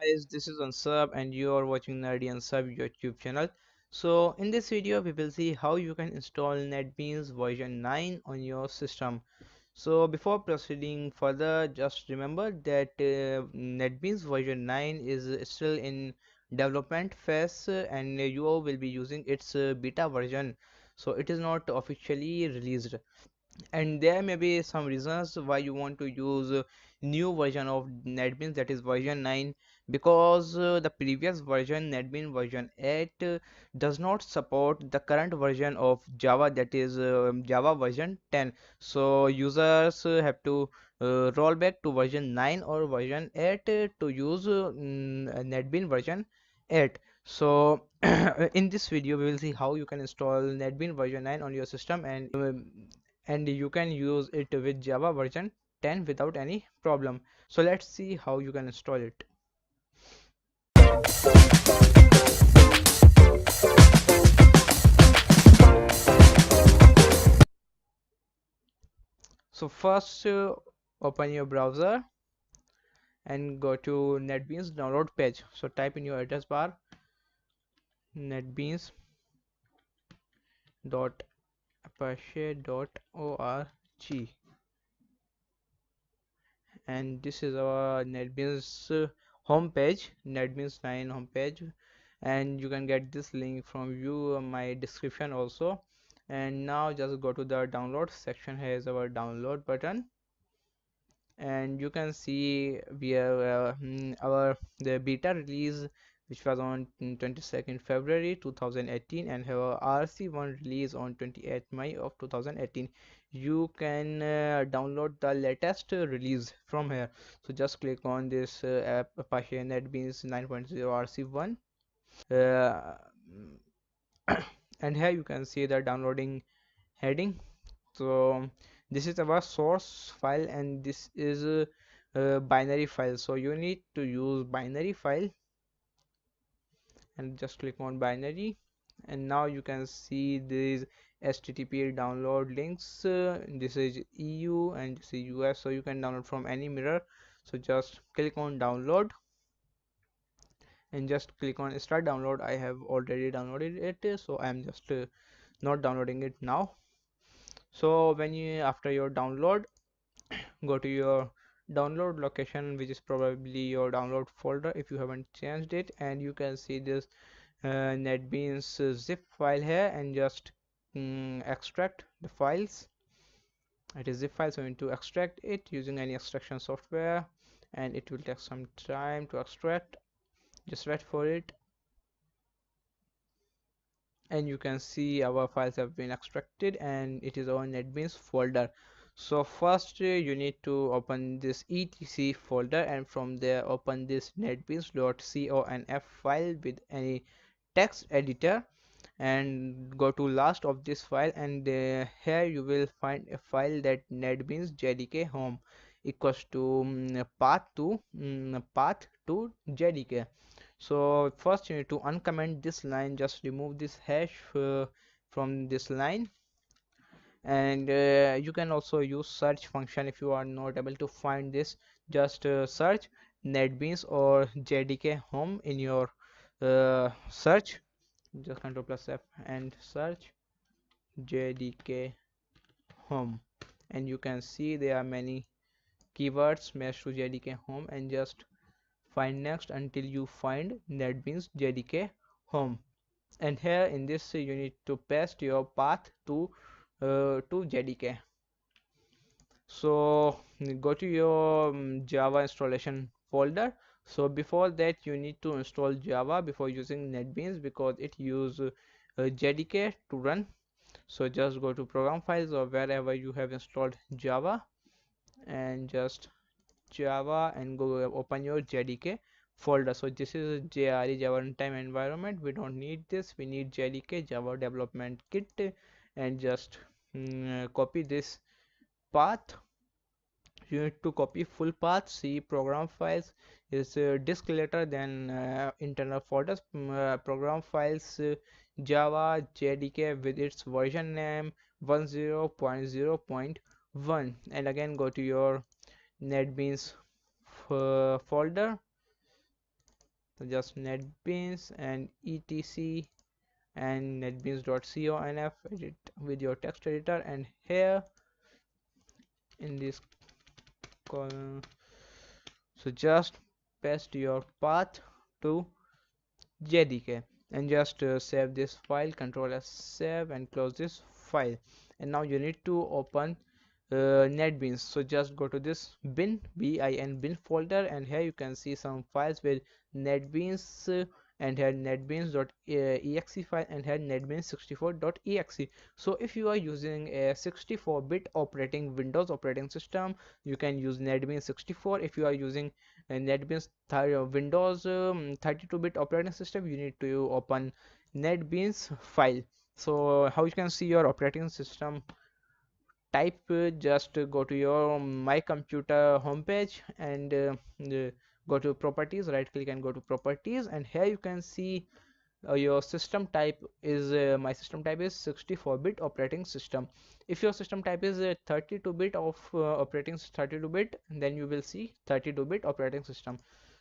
guys, this is Ansab and you are watching Nerdy Ansab YouTube channel. So in this video we will see how you can install Netbeans version 9 on your system. So before proceeding further, just remember that Netbeans version 9 is still in development phase and you will be using its beta version. So it is not officially released, and there may be some reasons why you want to use new version of NetBeans, that is version 9, because the previous version NetBeans version 8 does not support the current version of Java, that is Java version 10. So users have to roll back to version 9 or version 8 to use NetBeans version 8. So in this video we will see how you can install NetBeans version 9 on your system, and you can use it with Java version 10 without any problem. So let's see how you can install it. So first open your browser and go to Netbeans download page. So type in your address bar netbeans.apache.org, and this is our Netbeans home page, Netbeans 9 home page, and you can get this link from you my description also. And now just go to the download section. Here is our download button, and you can see we have our the beta release, which was on 22nd February 2018, and have a RC1 release on 28th May of 2018. You can download the latest release from here. So just click on this app Apache NetBeans 9.0 RC1, uh, and here you can see the downloading heading. So this is our source file, and this is a binary file, so you need to use binary file, and just click on binary. And now you can see these HTTP download links. This is EU and this is US, so you can download from any mirror. So just click on download and just click on start download. I have already downloaded it, so I am just not downloading it now. So when you after your download, go to your download location, which is probably your download folder if you haven't changed it, and you can see this Netbeans zip file here, and just extract the files. It is zip file, so you need to extract it using any extraction software, and it will take some time to extract. Just wait for it, and you can see our files have been extracted and it is our Netbeans folder. So first you need to open this etc folder, and from there open this netbeans.conf file with any text editor, and go to last of this file, and here you will find a file that netbeans jdk home equals to path to jdk. So first you need to uncomment this line, just remove this hash from this line, and you can also use search function if you are not able to find this. Just search netbeans or jdk home in your search. Just Ctrl plus F and search jdk home, and you can see there are many keywords matched to jdk home, and just find next until you find netbeans jdk home. And here in this you need to paste your path to jdk. So go to your java installation folder. So before that you need to install java before using netbeans, because it use jdk to run. So just go to program files or wherever you have installed java, and just java, and go open your jdk folder. So this is jre, java runtime environment. We don't need this, we need jdk, java development kit. And just copy this path. You need to copy full path. See program files is disk later, then internal folders, program files, java jdk with its version name 10.0.1, and again go to your netbeans folder, So just netbeans and etc and netbeans.conf, edit with your text editor, and here in this column, so just paste your path to JDK and just save this file, control S save, and close this file. And now you need to open netbeans. So just go to this bin folder, and here you can see some files with netbeans, and here netbeans.exe file, and here netbeans64.exe. So if you are using a 64-bit operating Windows operating system, you can use netbeans 64. If you are using NetBeans Windows 32-bit operating system, you need to open NetBeans file. So how you can see your operating system type, just go to your my computer homepage, and go to properties, right click and go to properties, and here you can see your system type is my system type is 64-bit operating system. If your system type is 32-bit of operating 32-bit, then you will see 32-bit operating system.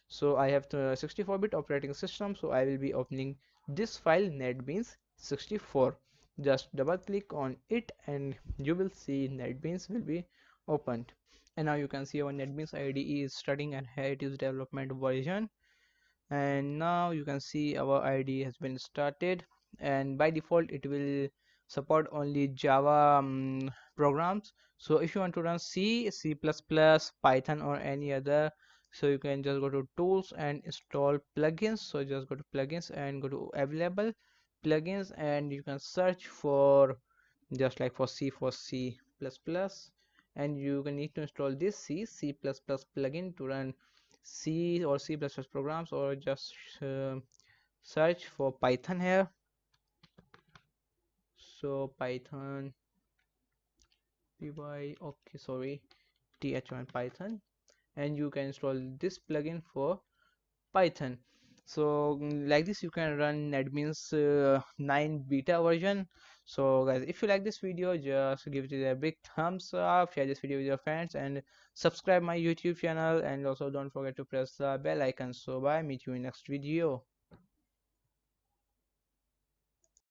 So I have the 64-bit operating system, so I will be opening this file netbeans 64. Just double click on it and you will see netbeans will be opened. And now you can see our netbeans IDE is starting, and here it is development version. And now you can see our IDE has been started, and by default it will support only Java programs. So if you want to run C++, Python, or any other, so you can just go to tools and install plugins. So just go to plugins and go to available plugins, and you can search for just like for C++, and you can need to install this C++ plugin to run C or C++ programs, or just search for Python here. So Python py, okay, sorry, thon Python, and you can install this plugin for Python. So like this you can run netbeans 9 beta version. So guys, if you like this video, just give it a big thumbs up, share this video with your friends, and subscribe my YouTube channel, and also don't forget to press the bell icon. So bye, meet you in next video.